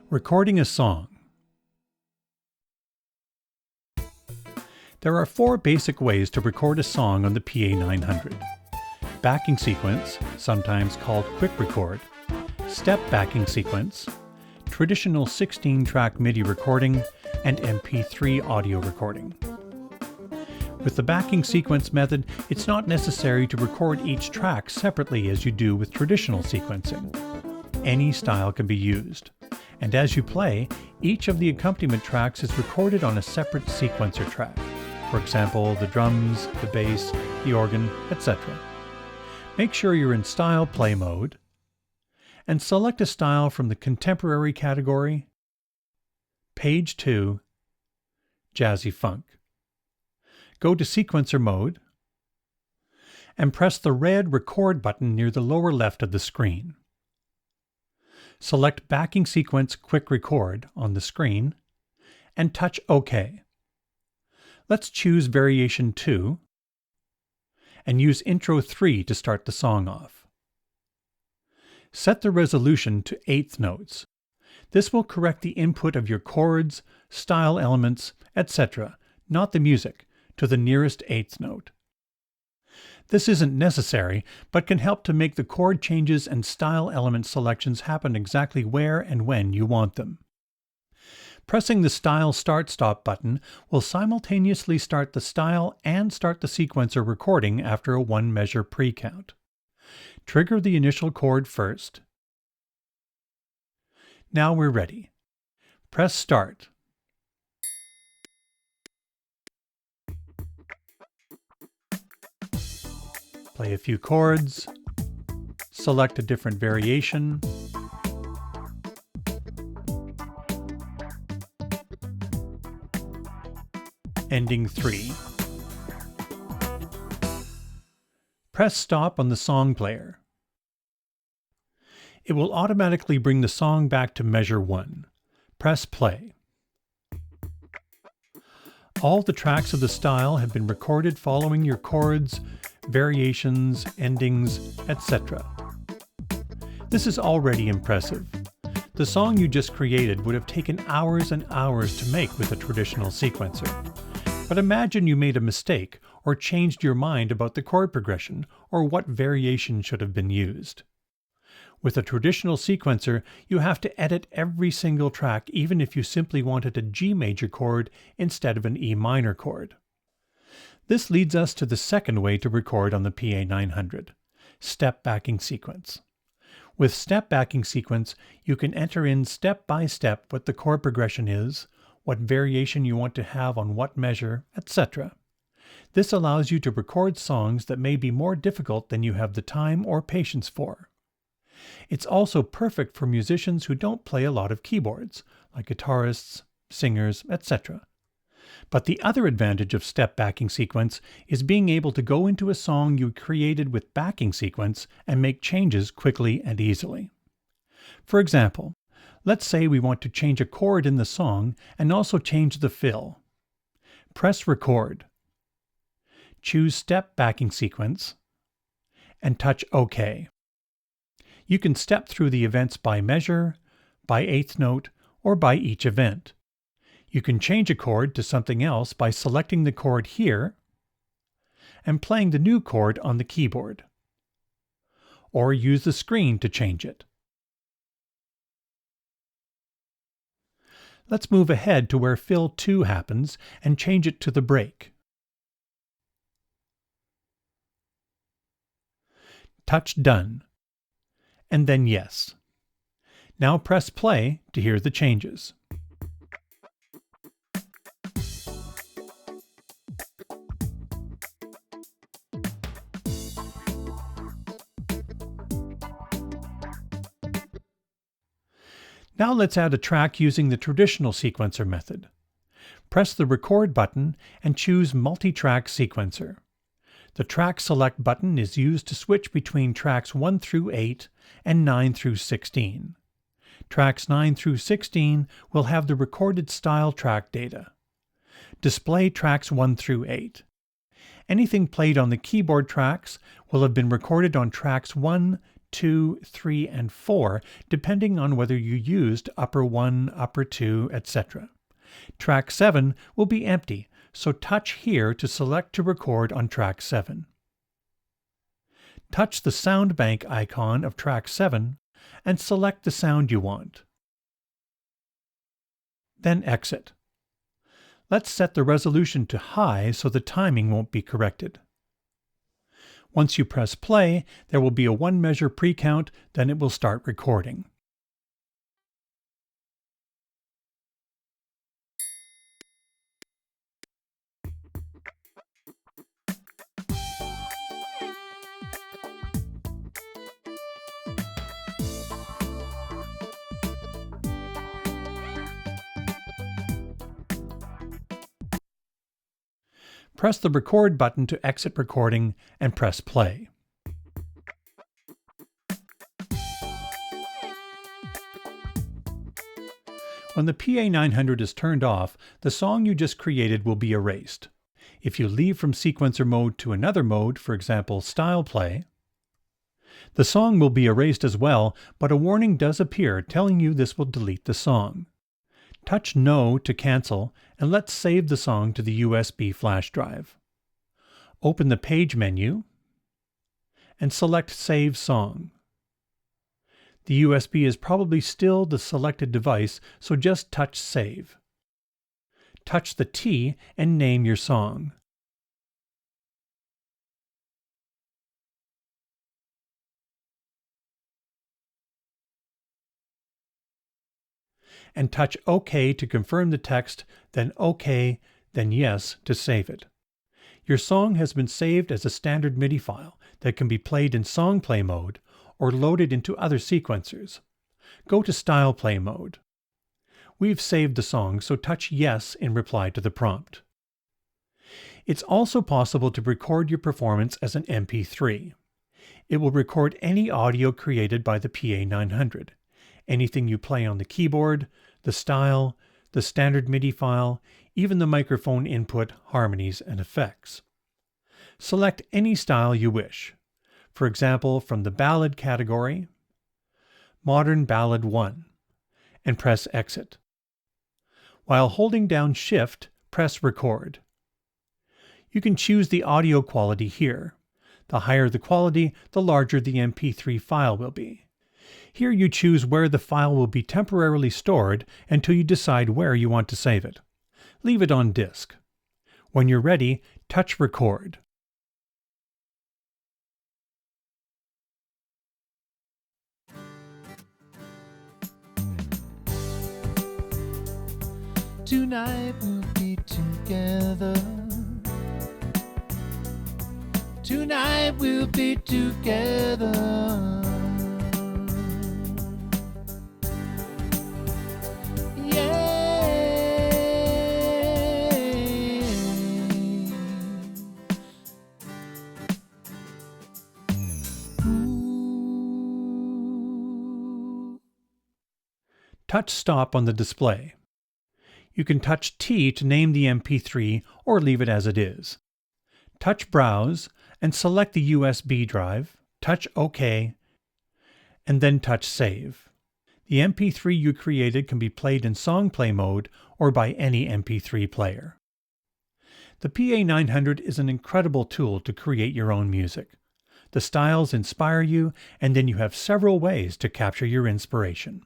Recording a song. There are 4 basic ways to record a song on the PA900. Backing sequence, sometimes called quick record, step backing sequence, traditional 16-track MIDI recording, and MP3 audio recording. With the backing sequence method, it's not necessary to record each track separately as you do with traditional sequencing. Any style can be used. And as you play, each of the accompaniment tracks is recorded on a separate sequencer track. For example, the drums, the bass, the organ, etc. Make sure you're in Style Play mode, and select a style from the Contemporary category, Page 2, Jazzy Funk. Go to Sequencer mode, and press the red Record button near the lower left of the screen. Select Backing Sequence Quick Record on the screen, and touch OK. Let's choose Variation 2, and use Intro 3 to start the song off. Set the resolution to 1/8 notes. This will correct the input of your chords, style elements, etc., not the music, to the nearest 1/8 note. This isn't necessary, but can help to make the chord changes and style element selections happen exactly where and when you want them. Pressing the Style Start-Stop button will simultaneously start the style and start the sequencer recording after a 1-measure pre-count. Trigger the initial chord first. Now we're ready. Press Start. Play a few chords, select a different variation, ending 3. Press Stop on the song player. It will automatically bring the song back to measure 1. Press Play. All the tracks of the style have been recorded following your chords, variations, endings, etc. This is already impressive. The song you just created would have taken hours and hours to make with a traditional sequencer. But imagine you made a mistake or changed your mind about the chord progression or what variation should have been used. With a traditional sequencer, you have to edit every single track even if you simply wanted a G major chord instead of an E minor chord. This leads us to the second way to record on the PA900, step backing sequence. With step backing sequence, you can enter in step by step what the chord progression is, what variation you want to have on what measure, etc. This allows you to record songs that may be more difficult than you have the time or patience for. It's also perfect for musicians who don't play a lot of keyboards, like guitarists, singers, etc. But the other advantage of step backing sequence is being able to go into a song you created with backing sequence and make changes quickly and easily. For example, let's say we want to change a chord in the song and also change the fill. Press Record. Choose Step Backing Sequence and touch OK. You can step through the events by measure, by 1/8 note, or by each event. You can change a chord to something else by selecting the chord here and playing the new chord on the keyboard. Or use the screen to change it. Let's move ahead to where fill 2 happens and change it to the break. Touch Done, and then Yes. Now press Play to hear the changes. Now let's add a track using the traditional sequencer method. Press the Record button and choose Multi-Track Sequencer. The Track Select button is used to switch between tracks 1 through 8 and 9 through 16. Tracks 9 through 16 will have the recorded style track data. Display tracks 1 through 8. Anything played on the keyboard tracks will have been recorded on tracks 1, 2, 3, and 4, depending on whether you used upper 1, upper 2, etc. Track 7 will be empty, so touch here to select to record on track 7. Touch the sound bank icon of track 7 and select the sound you want. Then exit. Let's set the resolution to high so the timing won't be corrected. Once you press play, there will be a 1 measure pre-count, then it will start recording. Press the record button to exit recording and press play. When the PA900 is turned off, the song you just created will be erased. If you leave from sequencer mode to another mode, for example style play, the song will be erased as well, but a warning does appear telling you this will delete the song. Touch No to cancel, and let's save the song to the USB flash drive. Open the Page menu and select Save Song. The USB is probably still the selected device, so just touch Save. Touch the T and name your song. And touch OK to confirm the text, then OK, then Yes to save it. Your song has been saved as a standard MIDI file that can be played in song play mode or loaded into other sequencers. Go to Style Play mode. We've saved the song, so touch Yes in reply to the prompt. It's also possible to record your performance as an MP3. It will record any audio created by the PA900. Anything you play on the keyboard, the style, the standard MIDI file, even the microphone input, harmonies, and effects. Select any style you wish. For example, from the Ballad category, Modern Ballad 1, and press Exit. While holding down Shift, press Record. You can choose the audio quality here. The higher the quality, the larger the MP3 file will be. Here you choose where the file will be temporarily stored until you decide where you want to save it. Leave it on disk. When you're ready, touch Record. Tonight we'll be together. Tonight we'll be together. Touch Stop on the display. You can touch T to name the MP3 or leave it as it is. Touch Browse and select the USB drive, touch OK, and then touch Save. The MP3 you created can be played in song play mode or by any MP3 player. The PA900 is an incredible tool to create your own music. The styles inspire you, and then you have several ways to capture your inspiration.